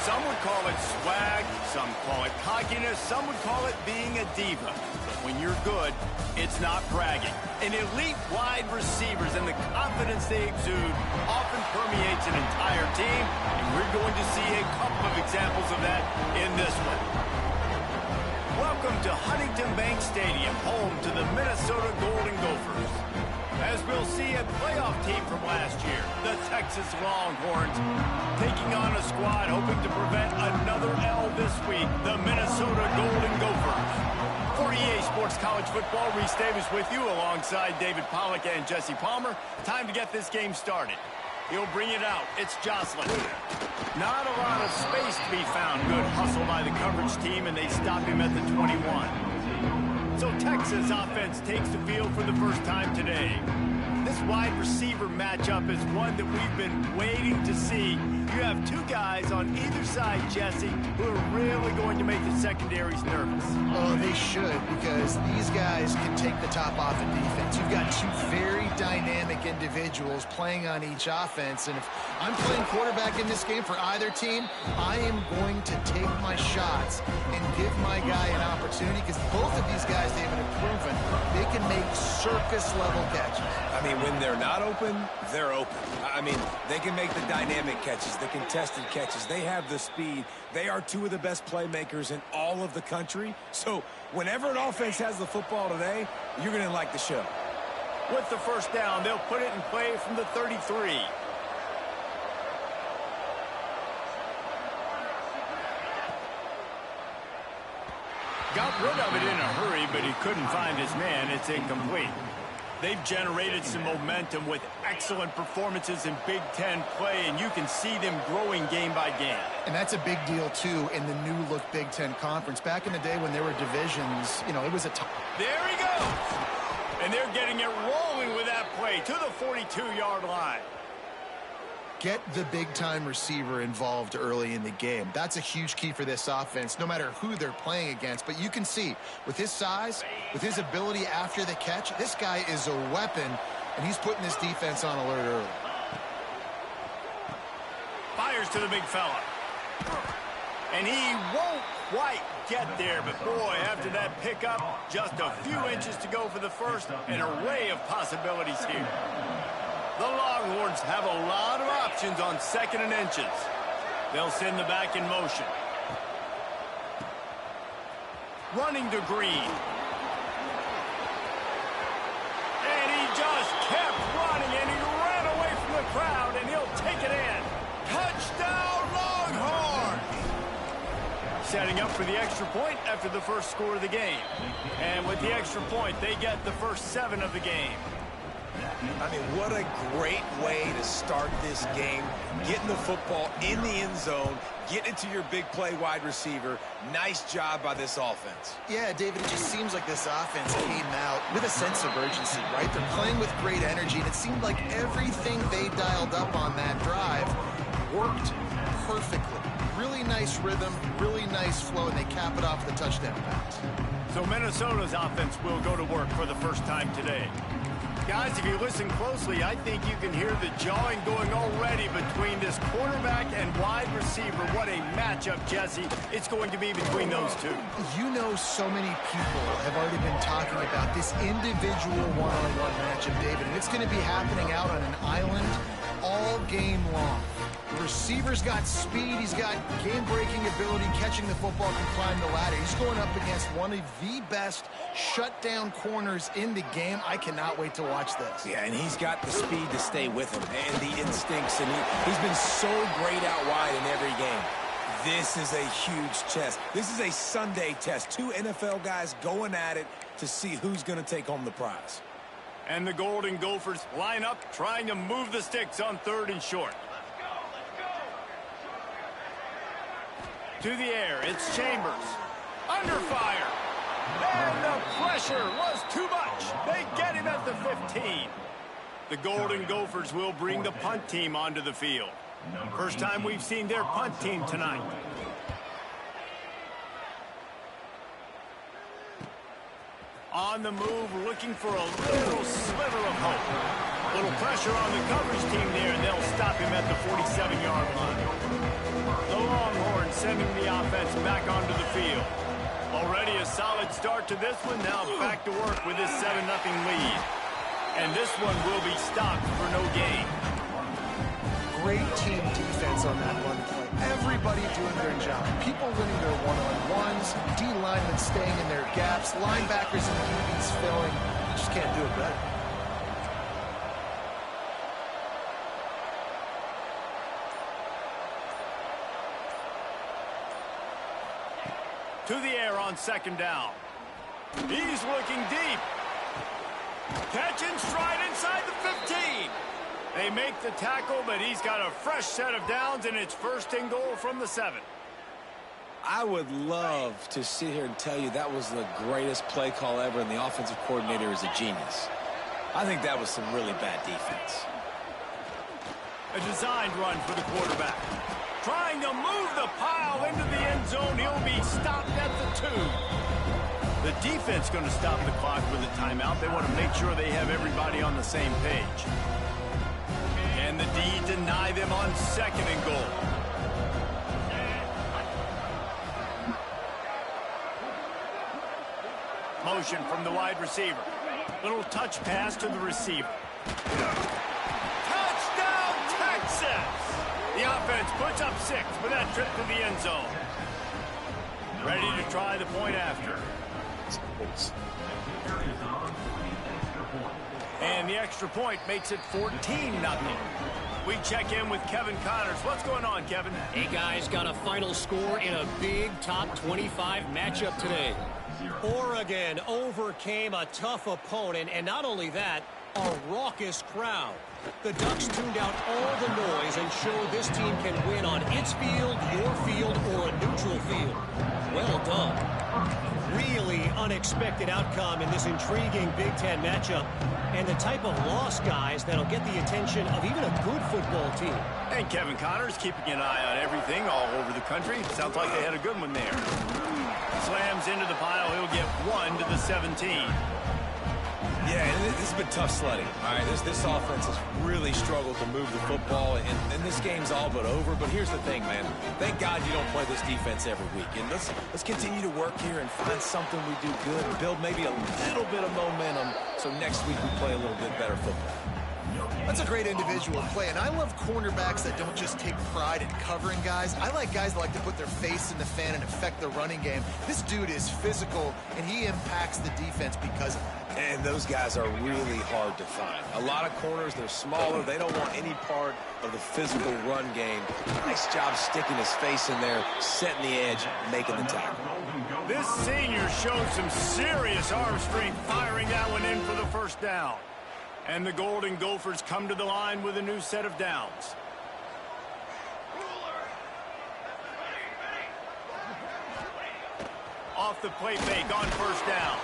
Some would call it swag, some call it cockiness, some would call it being a diva. But when you're good, it's not bragging. An elite wide receivers and the confidence they exude often permeates an entire team, and we're going to see a couple of examples of that in this one. Welcome to Huntington Bank Stadium, home to the Minnesota Golden Gophers. As we'll see, a playoff team from last year, the Texas Longhorns, taking on a squad hoping to prevent another L this week, the Minnesota Golden Gophers. For EA Sports College Football, Reese Davis with you alongside David Pollack and Jesse Palmer. Time to get this game started. He'll bring it out. It's Jocelyn. Not a lot of space to be found. Good hustle by the coverage team, and they stop him at the 21. So Texas offense takes the field for the first time today. This wide receiver matchup is one that we've been waiting to see. You have two guys on either side, Jesse, who are really going to make the secondaries nervous. Oh, they should, because these guys can take the top off in defense. You've got two very dynamic individuals playing on each offense, and if I'm playing quarterback in this game for either team, I am going to take my shots and give my guy an opportunity, because both of these guys, David, have proven they can make circus-level catches. I mean, when they're not open, they're open. I mean, they can make the dynamic catches, the contested catches. They have the speed. They are two of the best playmakers in all of the country. So whenever an offense has the football today, you're going to like the show. With the first down, they'll put it in play from the 33. Got rid of it in a hurry, but he couldn't find his man. It's incomplete. They've generated some momentum with excellent performances in Big Ten play, and you can see them growing game by game. And that's a big deal, too, in the new-look Big Ten Conference. Back in the day when there were divisions, you know, it was a tough. There he goes! And they're getting it rolling with that play to the 42-yard line. Get the big-time receiver involved early in the game. That's a huge key for this offense, no matter who they're playing against. But you can see, with his size, with his ability after the catch, this guy is a weapon, and he's putting this defense on alert early. Fires to the big fella. And he won't quite get there, but boy, after that pickup, just a few inches to go for the first, an array of possibilities here. The Longhorns have a lot of options on second and inches. They'll send the back in motion. Running to Green. And he just kept running, and he ran away from the crowd, and he'll take it in. Touchdown, Longhorns! Setting up for the extra point after the first score of the game. And with the extra point, they get the first 7 of the game. I mean, what a great way to start this game. Getting the football in the end zone, getting it to your big play wide receiver. Nice job by this offense. Yeah, David, it just seems like this offense came out with a sense of urgency, right? They're playing with great energy, and it seemed like everything they dialed up on that drive worked perfectly. Really nice rhythm, really nice flow, and they cap it off with a touchdown pass. So Minnesota's offense will go to work for the first time today. Guys, if you listen closely, I think you can hear the jawing going already between this quarterback and wide receiver. What a matchup, Jesse, it's going to be between those two. You know, so many people have already been talking about this individual one-on-one matchup, David, and it's going to be happening out on an island all game long. The receiver's got speed, he's got game-breaking ability, catching the football, can climb the ladder. He's going up against one of the best shutdown corners in the game. I cannot wait to watch this. Yeah, and he's got the speed to stay with him and the instincts, and he's been so great out wide in every game. This is a huge test. This is a Sunday test. Two NFL guys going at it to see who's going to take home the prize. And the Golden Gophers line up, trying to move the sticks on 3rd and short. To the air, it's Chambers. Under fire. And the pressure was too much. They get him at the 15. The Golden Gophers will bring the punt team onto the field. First time we've seen their punt team tonight. On the move, looking for a little sliver of hope. Little pressure on the coverage team there, and they'll stop him at the 47-yard line. The Longhorns offense back onto the field. Already a solid start to this one. Now back to work with this 7-0 lead. And this one will be stopped for no gain. Great team defense on that run play. Everybody doing their job. People winning their one-on-ones, D-linemen staying in their gaps, linebackers and DBs filling. You just can't do it better. To the air on 2nd down. He's looking deep. Catch and stride inside the 15. They make the tackle, but he's got a fresh set of downs, and it's 1st and goal from the 7. I would love to sit here and tell you that was the greatest play call ever, and the offensive coordinator is a genius. I think that was some really bad defense. A designed run for the quarterback. Trying to move the pile into the end zone. He'll be stopped at the 2. The defense going to stop the clock with a timeout. They want to make sure they have everybody on the same page. And the D deny them on 2nd and goal. Motion from the wide receiver. Little touch pass to the receiver. Touchdown, Texas! The offense puts up 6 for that trip to the end zone. Ready to try the point after. And the extra point makes it 14-0. We check in with Kevin Connors. What's going on, Kevin? Hey, guys, got a final score in a big top 25 matchup today. Oregon overcame a tough opponent, and not only that, a raucous crowd. The Ducks tuned out all the noise and showed this team can win on its field, your field, or a neutral field. Well done. Really unexpected outcome in this intriguing Big Ten matchup, and the type of loss, guys, that'll get the attention of even a good football team. And Kevin Connors keeping an eye on everything all over the country. Sounds like they had a good one there. Slams into the pile. He'll get 1 to the 17. Yeah, and this has been tough sledding. All right, this offense has really struggled to move the football, and this game's all but over. But here's the thing, man. Thank God you don't play this defense every week. And let's continue to work here and find something we do good and build maybe a little bit of momentum so next week we play a little bit better football. That's a great individual play, and I love cornerbacks that don't just take pride in covering guys. I like guys that like to put their face in the fan and affect the running game. This dude is physical, and he impacts the defense because of that. And those guys are really hard to find. A lot of corners, they're smaller. They don't want any part of the physical run game. Nice job sticking his face in there, setting the edge, making the tackle. This senior showed some serious arm strength, firing that one in for the 1st down. And the Golden Gophers come to the line with a new set of downs. Off the play fake on 1st down.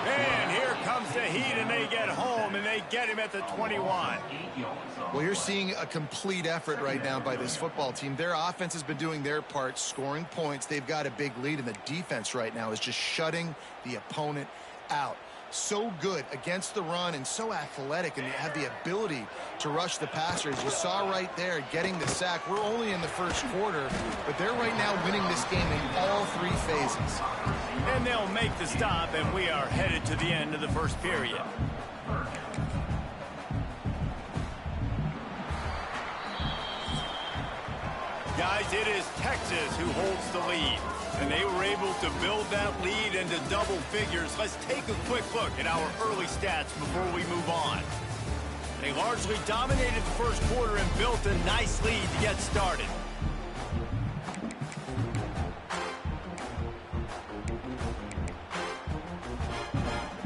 And here comes the heat, and they get home, and they get him at the 21. Well, you're seeing a complete effort right now by this football team. Their offense has been doing their part, scoring points. They've got a big lead, and the defense right now is just shutting the opponent out. So good against the run and so athletic, and they have the ability to rush the passer. As you saw right there, getting the sack. We're only in the 1st quarter, but they're right now winning this game in all 3 phases. And they'll make the stop, and we are headed to the end of the 1st period. Guys, it is Texas who holds the lead. And they were able to build that lead into double figures. Let's take a quick look at our early stats before we move on. They largely dominated the 1st quarter and built a nice lead to get started.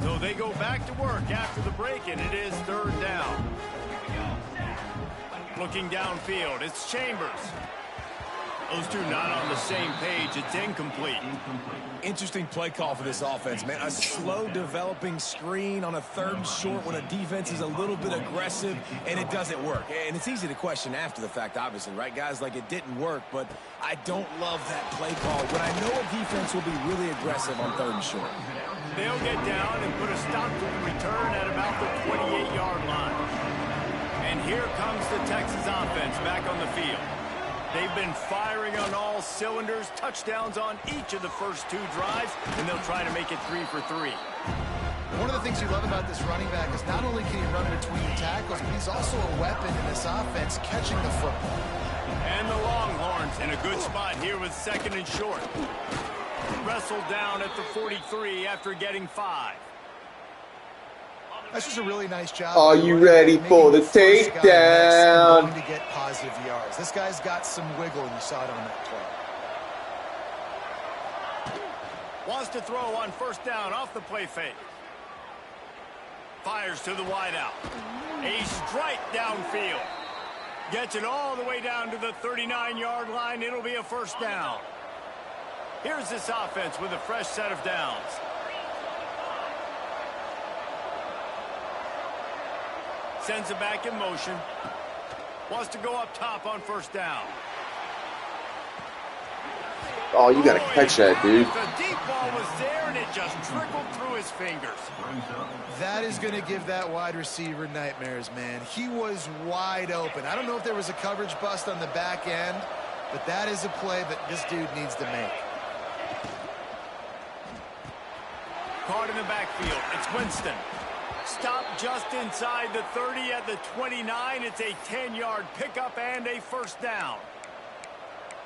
So they go back to work after the break, and it is 3rd down. Looking downfield, it's Chambers. Those two not on the same page. It's incomplete. Interesting play call for this offense, man. A slow developing screen on a 3rd and short when a defense is a little bit aggressive, and it doesn't work. And it's easy to question after the fact, obviously, right, guys? Like, it didn't work, but I don't love that play call when I know a defense will be really aggressive on 3rd and short. They'll get down and put a stop to the return at about the 28-yard line. And here comes the Texas offense back on the field. They've been firing on all cylinders, touchdowns on each of the first 2 drives, and they'll try to make it 3 for 3. One of the things you love about this running back is not only can he run between tackles, but he's also a weapon in this offense catching the football. And the Longhorns in a good spot here with 2nd and short. Wrestled down at the 43 after getting 5. That's just a really nice job. Are you ready for the takedown? To get positive yards. This guy's got some wiggle, and you saw it on that play. Wants to throw on 1st down off the play fake. Fires to the wideout. A strike downfield. Gets it all the way down to the 39-yard line. It'll be a 1st down. Here's this offense with a fresh set of downs. Sends it back in motion. Wants to go up top on 1st down. Oh, you gotta catch that, dude. The deep ball was there, and it just trickled through his fingers. That is going to give that wide receiver nightmares, man. He was wide open. I don't know if there was a coverage bust on the back end, but that is a play that this dude needs to make. Caught in the backfield. It's Winston. Stopped just inside the 30 at the 29. It's a 10-yard pickup and a 1st down.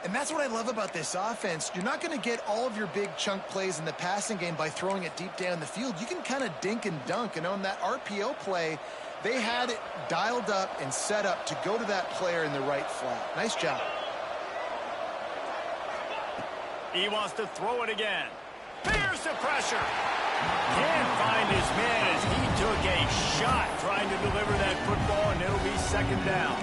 And that's what I love about this offense. You're not going to get all of your big chunk plays in the passing game by throwing it deep down the field. You can kind of dink and dunk. And on that RPO play, they had it dialed up and set up to go to that player in the right flat. Nice job. He wants to throw it again. Fears the pressure. Can't find his man as he took a shot trying to deliver that football, and it'll be 2nd down.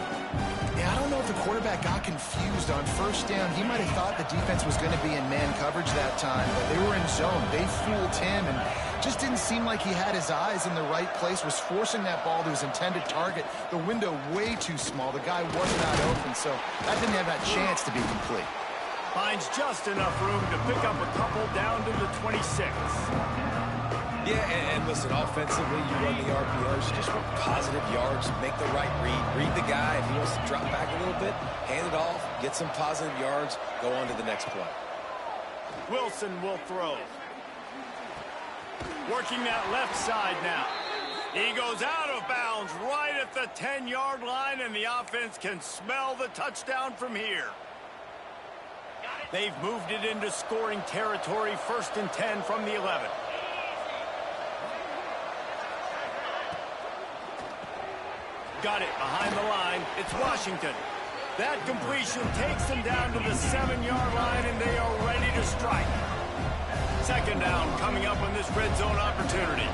Yeah, I don't know if the quarterback got confused on 1st down. He might have thought the defense was going to be in man coverage that time, but they were in zone. They fooled him and just didn't seem like he had his eyes in the right place, was forcing that ball to his intended target. The window way too small. The guy was not open, so that didn't have that chance to be complete. Finds just enough room to pick up a couple down to the 26. Yeah, and listen, offensively, you run the RPOs, just want positive yards, make the right read the guy. If he wants to drop back a little bit, hand it off, get some positive yards, go on to the next play. Wilson will throw. Working that left side now. He goes out of bounds right at the 10-yard line, and the offense can smell the touchdown from here. They've moved it into scoring territory, 1st and 10 from the 11. Got it behind the line. It's Washington. That completion takes them down to the 7-yard line, and they are ready to strike. 2nd down coming up on this red zone opportunity.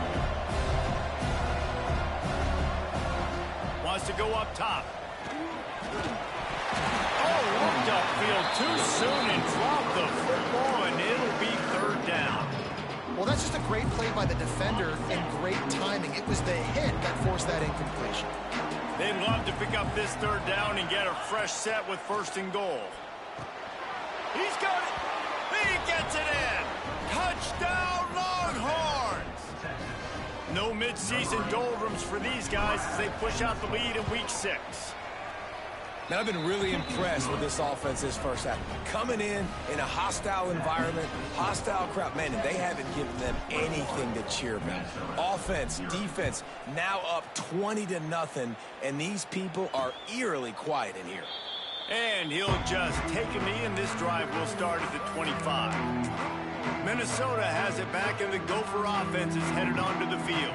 Wants to go up top. Oh, looked upfield too soon and dropped the football, and it'll be 3rd down. Well, that's just a great play by the defender and great timing. It was the hit that forced that incompletion. They'd love to pick up this 3rd down and get a fresh set with 1st and goal. He's got it. He gets it in. Touchdown, Longhorns. No midseason doldrums for these guys as they push out the lead in Week 6. Now, I've been really impressed with this offense this 1st half. Coming in a hostile environment, hostile crowd, man, and they haven't given them anything to cheer about. Offense, defense, now up 20-0, and these people are eerily quiet in here. And he'll just take a knee, and this drive will start at the 25. Minnesota has it back, and the Gopher offense is headed onto the field.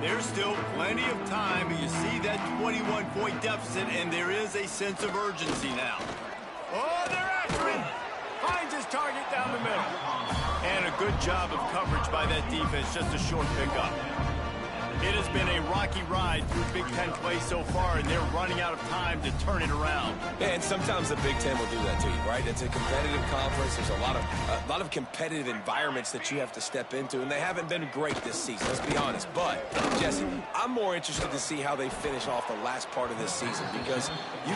There's still plenty of time, but you see that 21-point deficit, and there is a sense of urgency now. Oh, they're after him. Finds his target down the middle. And a good job of coverage by that defense, just a short pickup. It has been a rocky ride through Big Ten play so far, and they're running out of time to turn it around. Yeah, and sometimes the Big Ten will do that to you, right? It's a competitive conference. There's a lot of competitive environments that you have to step into, and they haven't been great this season, let's be honest. But, Jesse, I'm more interested to see how they finish off the last part of this season, because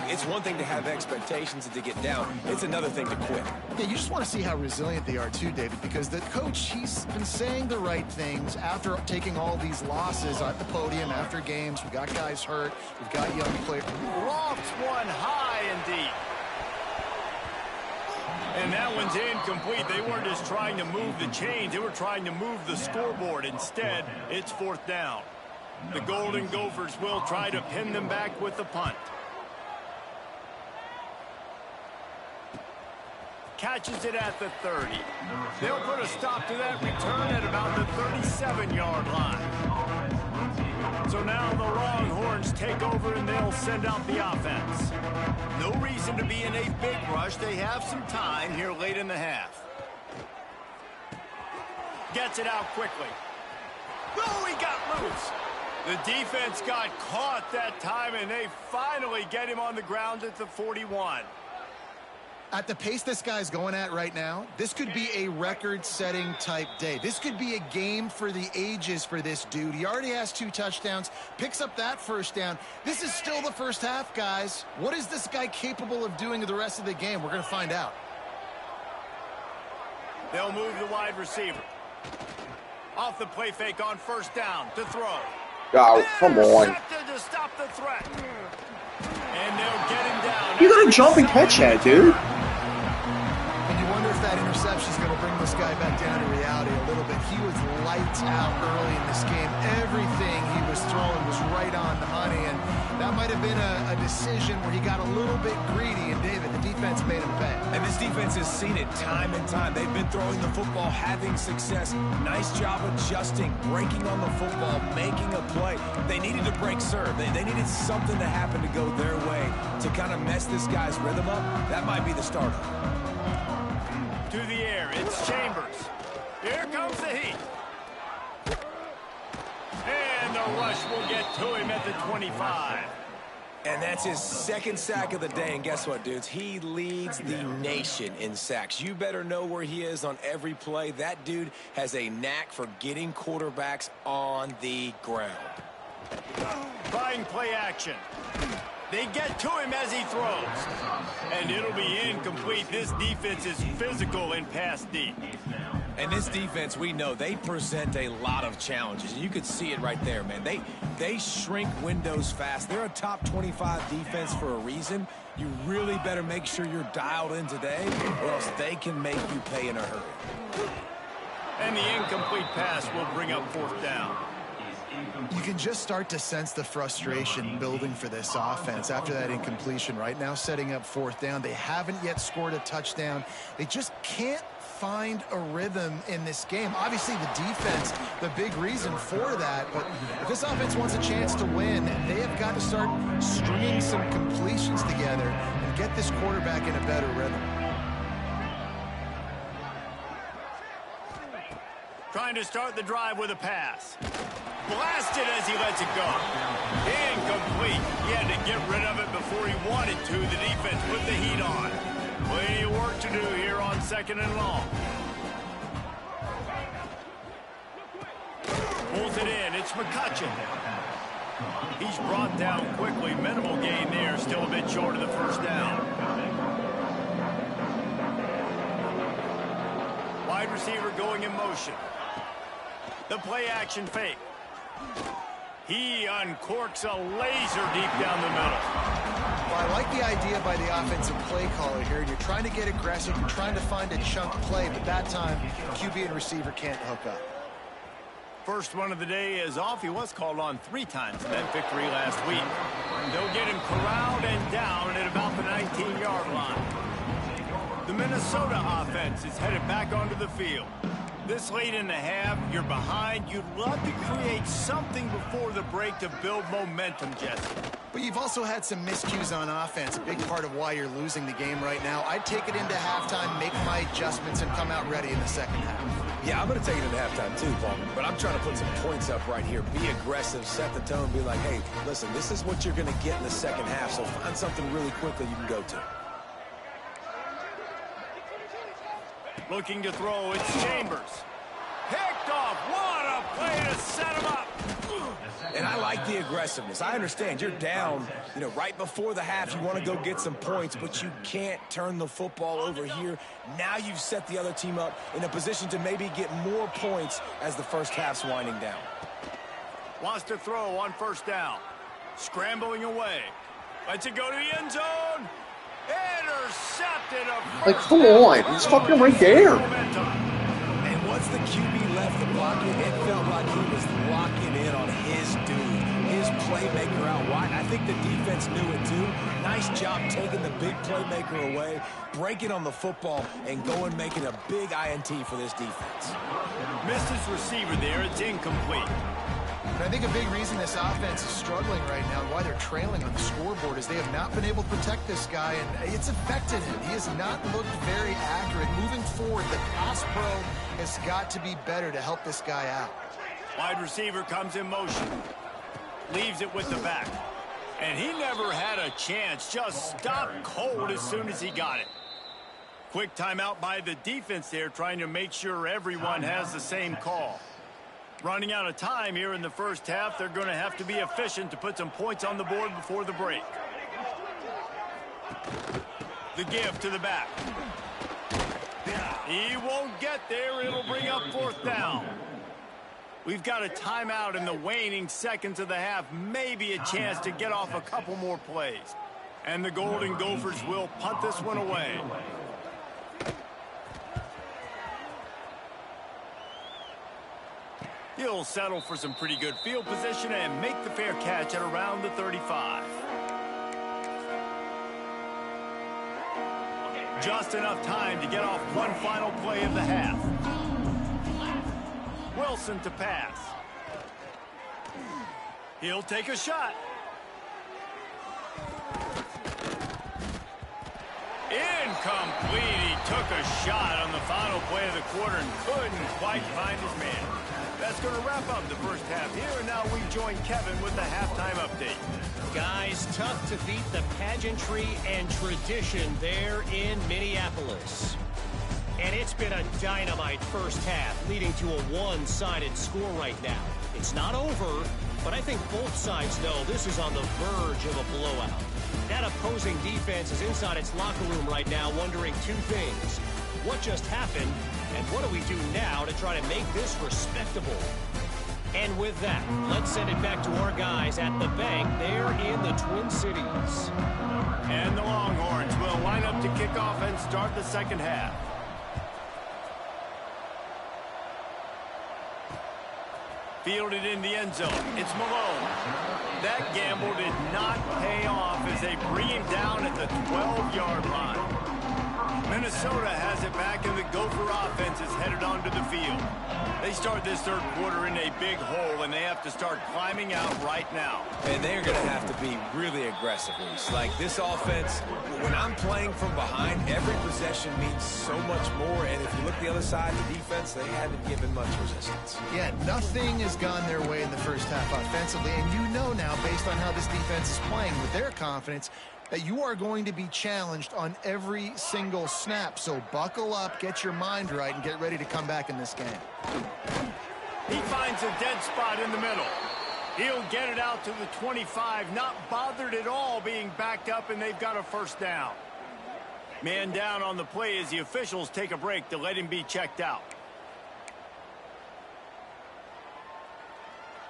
it's one thing to have expectations and to get down. It's another thing to quit. Yeah, you just want to see how resilient they are too, David, because the coach, he's been saying the right things after taking all these losses at the podium after games. We got guys hurt. We've got young players. Lofts one high and deep. And that one's incomplete. They weren't just trying to move the chains. They were trying to move the scoreboard. Instead, it's 4th down. The Golden Gophers will try to pin them back with the punt. Catches it at the 30. They'll put a stop to that return at about the 37-yard line. So now the Longhorns take over and they'll send out the offense. No reason to be in a big rush. They have some time here late in the half. Gets it out quickly. Oh, he got loose. The defense got caught that time, and they finally get him on the ground at the 41. At the pace this guy's going at right now, this could be a record-setting type day. This could be a game for the ages for this dude. He already has 2 touchdowns, picks up that 1st down. This is still the first half, guys. What is this guy capable of doing the rest of the game? We're going to find out. They'll move the wide receiver. Off the play fake on 1st down to throw. Oh, come on. To stop the threat. And they'll get him down. You got a jumping catch that, dude. And you wonder if that interception is going to bring this guy back down to reality a little bit. He was lights out early in this game. Everything he was throwing was right on the money, and that might have been a decision where he got a little bit greedy, and David, the defense made him pay. And this defense has seen it time and time. They've been throwing the football, having success. Nice job adjusting, breaking on the football, making a play. They needed to break serve. They needed something to happen to go their way to kind of mess this guy's rhythm up. That might be the starter. To the air, it's Chambers. Here comes the heat. And the rush will get to him at the 25. And that's his 2nd sack of the day. And guess what, dudes? He leads the nation in sacks. You better know where he is on every play. That dude has a knack for getting quarterbacks on the ground. Buying play action. They get to him as he throws. And it'll be incomplete. This defense is physical in pass deep. And this defense, we know, they present a lot of challenges. And you could see it right there, man. They shrink windows fast. They're a top 25 defense for a reason. You really better make sure you're dialed in today, or else they can make you pay in a hurry. And the incomplete pass will bring up 4th down. You can just start to sense the frustration building for this offense after that incompletion. Right now, setting up 4th down. They haven't yet scored a touchdown. They just can't find a rhythm in this game. Obviously, the defense, the big reason for that. But if this offense wants a chance to win, they have got to start stringing some completions together and get this quarterback in a better rhythm. Trying to start the drive with a pass. Blasted as he lets it go. Incomplete. He had to get rid of it before he wanted to. The defense put the heat on. Plenty of work to do here on 2nd and long. Pulls it in. It's McCutcheon. He's brought down quickly. Minimal gain there. Still a bit short of the 1st down. Wide receiver going in motion. The play action fake. He uncorks a laser deep down the middle. Well, I like the idea by the offensive play caller here. You're trying to get aggressive. You're trying to find a chunk play, but that time, QB and receiver can't hook up. First one of the day is off. He was called on 3 times in that victory last week. They'll get him corralled and down at about the 19-yard line. The Minnesota offense is headed back onto the field. This late in the half, you're behind. You'd love to create something before the break to build momentum, Jesse. But you've also had some miscues on offense, a big part of why you're losing the game right now. I'd take it into halftime, make my adjustments, and come out ready in the 2nd half. Yeah, I'm going to take it into halftime too, Paul. But I'm trying to put some points up right here. Be aggressive, set the tone, be like, hey, listen, this is what you're going to get in the 2nd half, so find something really quickly you can go to. Looking to throw, it's Chambers. Picked off. What a play to set him up. And I like the aggressiveness. I understand you're down, right before the half. You want to go get some points, but you can't turn the football over here. Now you've set the other team up in a position to maybe get more points as the first half's winding down. Wants to throw on 1st down. Scrambling away. Lets it go to the end zone. intercepted. Like, come on. He's fucking right there. And once the QB left the block, it felt like he was locking in on his dude, his playmaker out wide. I think the defense knew it too. Nice job taking the big playmaker away, breaking on the football, and going making a big INT for this defense. Missed his receiver there. It's incomplete. And I think a big reason this offense is struggling right now, why they're trailing on the scoreboard, is they have not been able to protect this guy, and it's affected him. He has not looked very accurate. Moving forward, the pass pro has got to be better to help this guy out. Wide receiver comes in motion. Leaves it with the back. And he never had a chance. Just stopped cold as soon as he got it. Quick timeout by the defense there, trying to make sure everyone has the same call. Running out of time here in the first half. They're going to have to be efficient to put some points on the board before the break. The give to the back. He won't get there. It'll bring up fourth down. We've got a timeout in the waning seconds of the half. Maybe a chance to get off a couple more plays. And the Golden Gophers will punt this one away. He'll settle for some pretty good field position and make the fair catch at around the 35. Just enough time to get off one final play of the half. Wilson to pass. He'll take a shot. Incomplete. He took a shot on the final play of the quarter and couldn't quite find his man. That's going to wrap up the first half here, and now we join Kevin with the halftime update. Guys, tough to beat the pageantry and tradition there in Minneapolis. And it's been a dynamite first half, leading to a one-sided score right now. It's not over, but I think both sides know this is on the verge of a blowout. That opposing defense is inside its locker room right now wondering two things. What just happened, and what do we do now to try to make this respectable? And with that, let's send it back to our guys at the bank there in the Twin Cities. And the Longhorns will line up to kick off and start the second half. Fielded in the end zone. It's Malone. That gamble did not pay off as they bring him down at the 12-yard line. Minnesota has it back, and the Gopher offense is headed onto the field. They start this third quarter in a big hole, and they have to start climbing out right now. And they're going to have to be really aggressive. Like this offense, when I'm playing from behind, every possession means so much more. And if you look the other side, the defense, they haven't given much resistance. Yeah, nothing has gone their way in the first half offensively. And you know now, based on how this defense is playing with their confidence, that you are going to be challenged on every single snap. So buckle up, get your mind right, and get ready to come back in this game. He finds a dead spot in the middle. He'll get it out to the 25, not bothered at all being backed up, and they've got a first down. Man down on the play as the officials take a break to let him be checked out.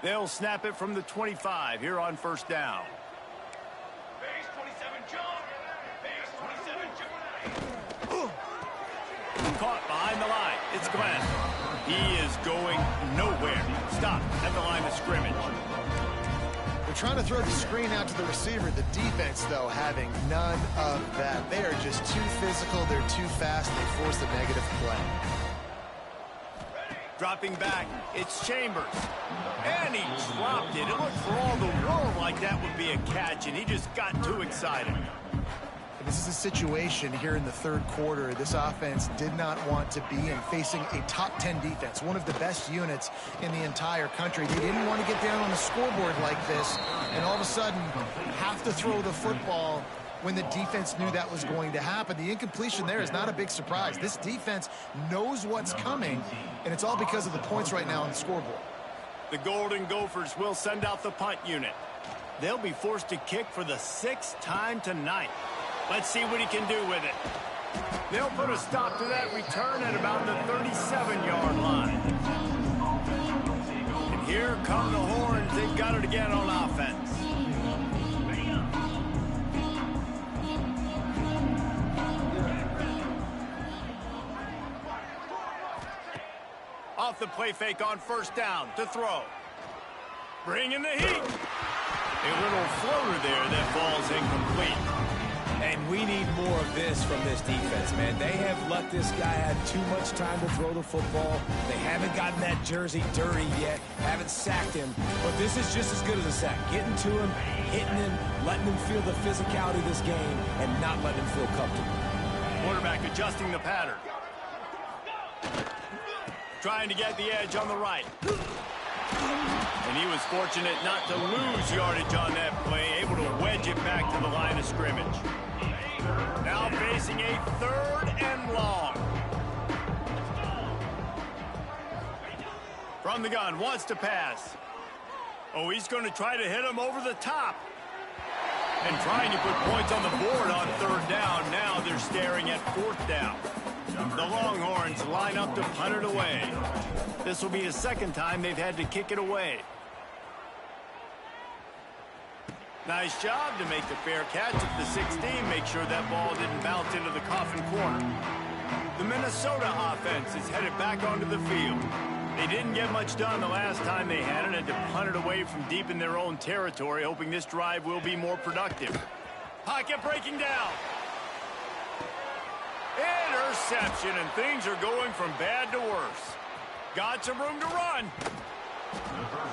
They'll snap it from the 25 here on first down. Caught behind the line. It's Glenn. He is going nowhere. Stop at the line of scrimmage. They're trying to throw the screen out to the receiver. The defense, though, having none of that. They are just too physical. They're too fast. They force a negative play. Dropping back. It's Chambers. And he dropped it. It looked for all the world like that would be a catch, and he just got too excited. This is a situation here in the third quarter this offense did not want to be in, facing a top 10 defense, one of the best units in the entire country. They didn't want to get down on the scoreboard like this, and all of a sudden have to throw the football when the defense knew that was going to happen. The incompletion there is not a big surprise. This defense knows what's coming, and it's all because of the points right now on the scoreboard. The Golden Gophers will send out the punt unit. They'll be forced to kick for the 6th time tonight. Let's see what he can do with it. They'll put a stop to that return at about the 37-yard line. And here come the Horns. They've got it again on offense. Off the play fake on first down to throw. Bringing the heat. A little floater there that falls incomplete. And we need more of this from this defense, man. They have let this guy have too much time to throw the football. They haven't gotten that jersey dirty yet, haven't sacked him. But this is just as good as a sack. Getting to him, hitting him, letting him feel the physicality of this game, and not letting him feel comfortable. Quarterback adjusting the pattern. Trying to get the edge on the right. And he was fortunate not to lose yardage on that play, able to wedge it back to the line of scrimmage. Now facing a 3rd and long. From the gun, wants to pass. Oh, he's going to try to hit him over the top. And trying to put points on the board on 3rd down. Now they're staring at 4th down. The Longhorns line up to punt it away. This will be the 2nd time they've had to kick it away. Nice job to make the fair catch at the 16. Make sure that ball didn't bounce into the coffin corner. The Minnesota offense is headed back onto the field. They didn't get much done the last time they had it, and to punt it away from deep in their own territory, hoping this drive will be more productive. Pocket breaking down. Interception, and things are going from bad to worse. Got some room to run.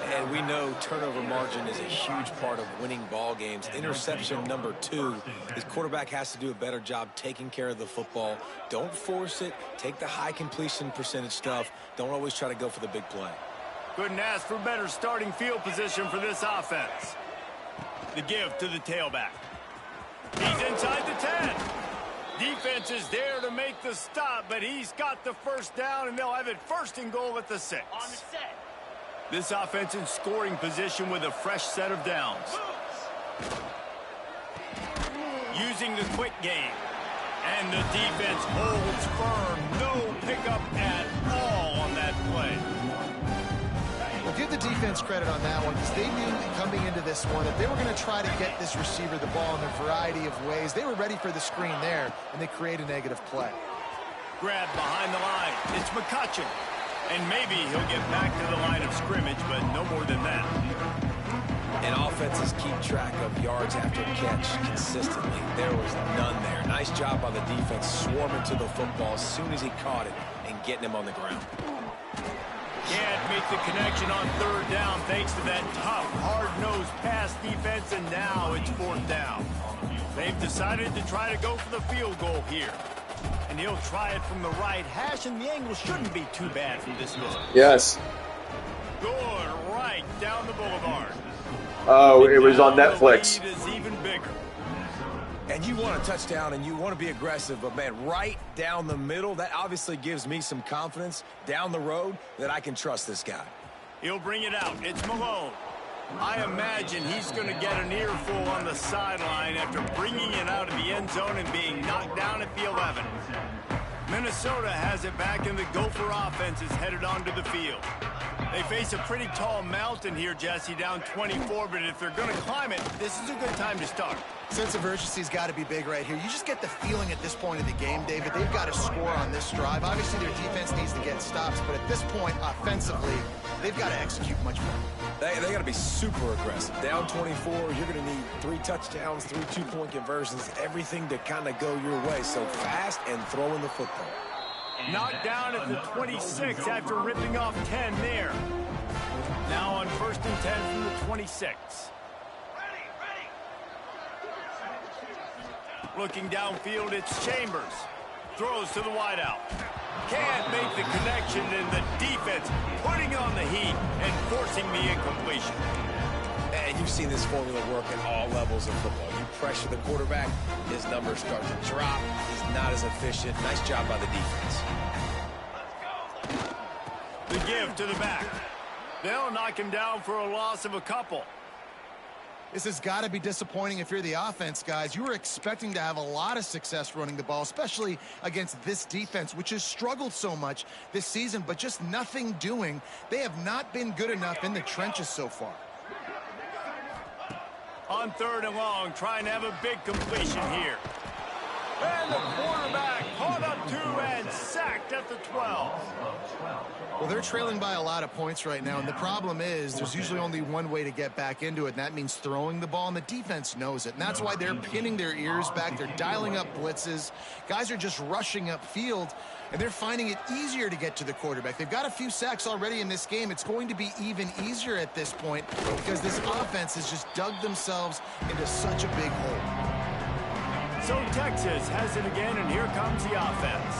And we know turnover margin is a huge part of winning ball games. Interception number 2. His quarterback has to do a better job taking care of the football. Don't force it. Take the high completion percentage stuff. Don't always try to go for the big play. Couldn't ask for better starting field position for this offense. The give to the tailback. He's inside the 10. Defense is there to make the stop, but he's got the 1st down, and they'll have it 1st and goal at the 6. On the set. This offense in scoring position with a fresh set of downs. Using the quick game. And the defense holds firm. No pickup at all on that play. Well, give the defense credit on that one, because they knew coming into this one that they were going to try to get this receiver the ball in a variety of ways. They were ready for the screen there, and they create a negative play. Grab behind the line. It's McCutcheon. And maybe he'll get back to the line of scrimmage, but no more than that. And offenses keep track of yards after catch consistently. There was none there. Nice job by the defense swarming to the football as soon as he caught it and getting him on the ground. Can't make the connection on 3rd down thanks to that tough, hard-nosed pass defense, and now it's 4th down. They've decided to try to go for the field goal here. And he'll try it from the right hash, and the angle shouldn't be too bad from this distance. Yes. Good right down the boulevard. Oh, it was on Netflix. The lead is even bigger. And you want a touchdown, and you want to be aggressive, but, man, right down the middle, that obviously gives me some confidence down the road that I can trust this guy. He'll bring it out. It's Malone. I imagine he's going to get an earful on the sideline after bringing it out of the end zone and being knocked down at the 11. Minnesota has it back, and the Gopher offense is headed onto the field. They face a pretty tall mountain here, Jesse, down 24, but if they're going to climb it, this is a good time to start. Sense of urgency's got to be big right here. You just get the feeling at this point of the game, David, they've got to score on this drive. Obviously, their defense needs to get stops, but at this point, offensively, they've got to execute much more. They got to be super aggressive. Down 24, you're going to need 3 touchdowns, 3 two-point conversions, everything to kind of go your way. So fast and throwing the football. Knocked down at the 26 after ripping off 10 there. Now on 1st and 10 from the 26. Looking downfield, it's Chambers. Throws to the wideout. Can't make the connection, and the defense putting on the heat and forcing the incompletion. And you've seen this formula work at all levels of football. You pressure the quarterback, his numbers start to drop. He's not as efficient. Nice job by the defense. The give to the back. They'll knock him down for a loss of a couple. This has got to be disappointing if you're the offense, guys. You were expecting to have a lot of success running the ball, especially against this defense, which has struggled so much this season, but just nothing doing. They have not been good enough in the trenches so far. On 3rd and long, trying to have a big completion here. And the quarterback caught up to and sacked at at the 12. Well, they're trailing by a lot of points right now, and the problem is there's usually only one way to get back into it, and that means throwing the ball, and the defense knows it. And that's why they're pinning their ears back. They're dialing up blitzes. Guys are just rushing upfield, and they're finding it easier to get to the quarterback. They've got a few sacks already in this game. It's going to be even easier at this point because this offense has just dug themselves into such a big hole. So Texas has it again, and here comes the offense.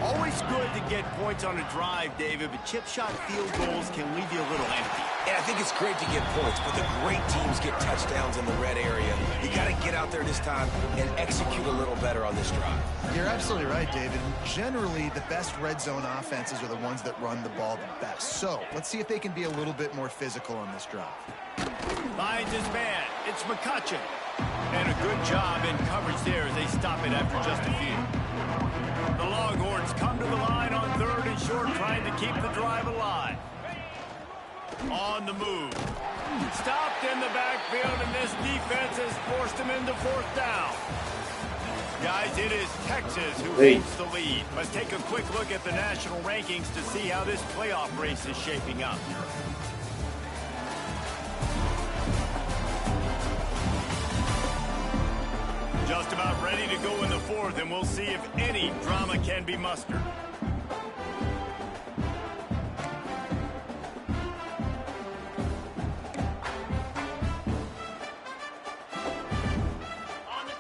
Always good to get points on a drive, David, but chip shot field goals can leave you a little empty. Yeah, I think it's great to get points, but the great teams get touchdowns in the red area. You got to get out there this time and execute a little better on this drive. You're absolutely right, David. Generally, the best red zone offenses are the ones that run the ball the best. So let's see if they can be a little bit more physical on this drive. Finds his man. It's McCutcheon. And a good job in coverage there as they stop it after just a few. The Longhorns come to the line on 3rd and short, trying to keep the drive alive. On the move. Stopped in the backfield, and this defense has forced him into 4th down. Guys, it is Texas who holds the lead. Let's take a quick look at the national rankings to see how this playoff race is shaping up. Just about ready to go in the 4th, and we'll see if any drama can be mustered.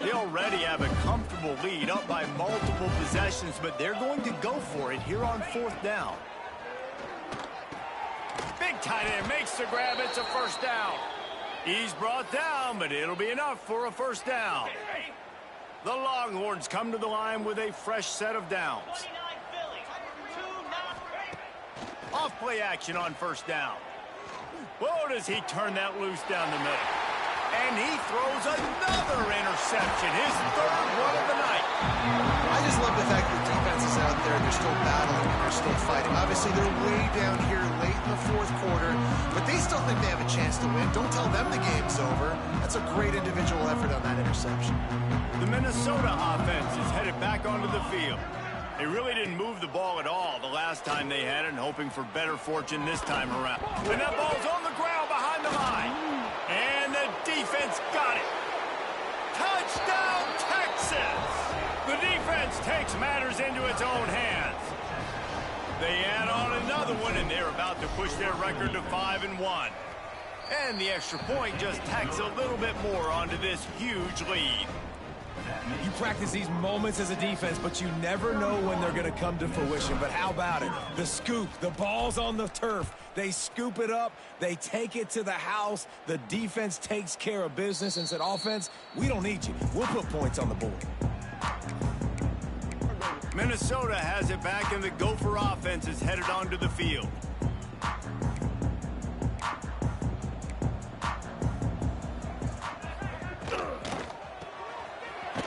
They already have a comfortable lead, up by multiple possessions, but they're going to go for it here on 4th down. Big tight end makes the grab. It's a 1st down. He's brought down, but it'll be enough for a 1st down. The Longhorns come to the line with a fresh set of downs. Off play action on 1st down. Whoa, does he turn that loose down the middle. And he throws another interception, his 3rd one of the night. I just love the fact that the defense is out there. They're still battling and they're still fighting. Obviously, they're way down here late in the 4th quarter, but they still think they have a chance to win. Don't tell them the game's over. That's a great individual effort on that interception. The Minnesota offense is headed back onto the field. They really didn't move the ball at all the last time they had it, and hoping for better fortune this time around. And that ball's on the ground behind the line. And the defense got it. Touchdown, Texas! The defense takes matters into its own hands. They add on another one, and they're about to push their record to 5-1. And the extra point just tacks a little bit more onto this huge lead. You practice these moments as a defense, but you never know when they're going to come to fruition. But how about it? The scoop, the ball's on the turf. They scoop it up. They take it to the house. The defense takes care of business and said, offense, we don't need you. We'll put points on the board. Minnesota has it back, and the Gopher offense is headed onto the field.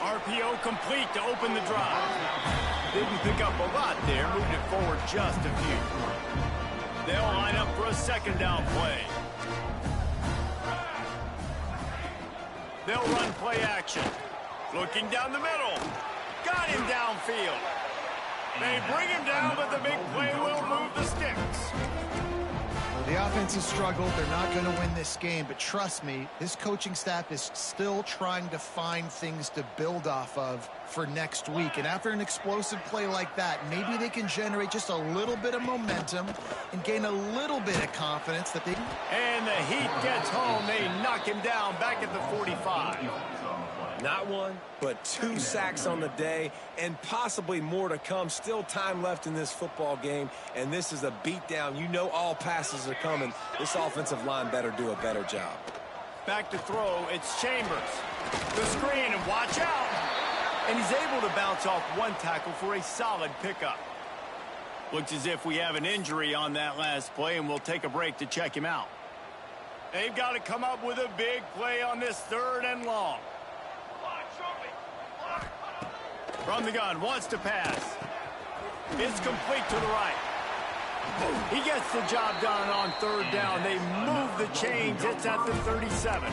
RPO complete to open the drive. Didn't pick up a lot there, moved it forward just a few. They'll line up for a 2nd down play. They'll run play action. Looking down the middle. Got him downfield. They bring him down, but the big play will move the sticks. The offense has struggled. They're not going to win this game, but trust me, this coaching staff is still trying to find things to build off of for next week. And after an explosive play like that, maybe they can generate just a little bit of momentum and gain a little bit of confidence that they... And the Heat gets home. They knock him down back at the 45. Not one, but 2 sacks on the day, and possibly more to come. Still time left in this football game, and this is a beatdown. You know all passes are coming. This offensive line better do a better job. Back to throw, it's Chambers. The screen, and watch out. And he's able to bounce off one tackle for a solid pickup. Looks as if we have an injury on that last play, and we'll take a break to check him out. They've got to come up with a big play on this 3rd and long. From the gun, wants to pass. It's complete to the right. He gets the job done on 3rd down. They move the chains. It's at the 37.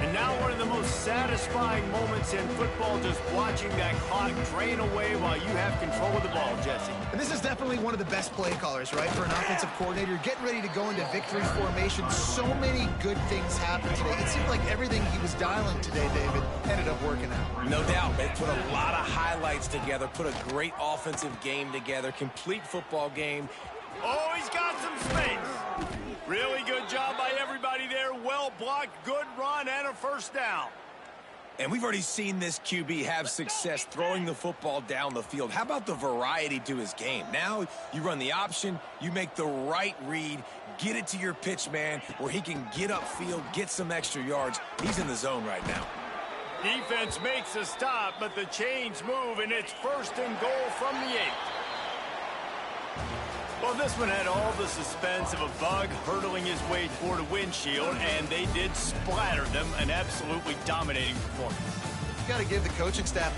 And now one of the most satisfying moments in football, just watching that clock drain away while you have control of the ball, Jesse. And this is definitely one of the best play callers, right, for an offensive coordinator. Getting ready to go into victory formation. So many good things happened today. It seemed like everything he was dialing today, David, ended up working out. No doubt. They put a lot of highlights together, put a great offensive game together, complete football game. Oh, he's got some space. Really good job by everybody there. Well blocked, good run, and a first down. And we've already seen this QB have success throwing the football down the field. How about the variety to his game? Now you run the option, you make the right read, get it to your pitch man where he can get upfield, get some extra yards. He's in the zone right now. Defense makes a stop, but the chains move, and it's 1st and goal from the 8. Well, this one had all the suspense of a bug hurtling his way toward a windshield, and they did splatter them, an absolutely dominating performance. You got to give the coaching staff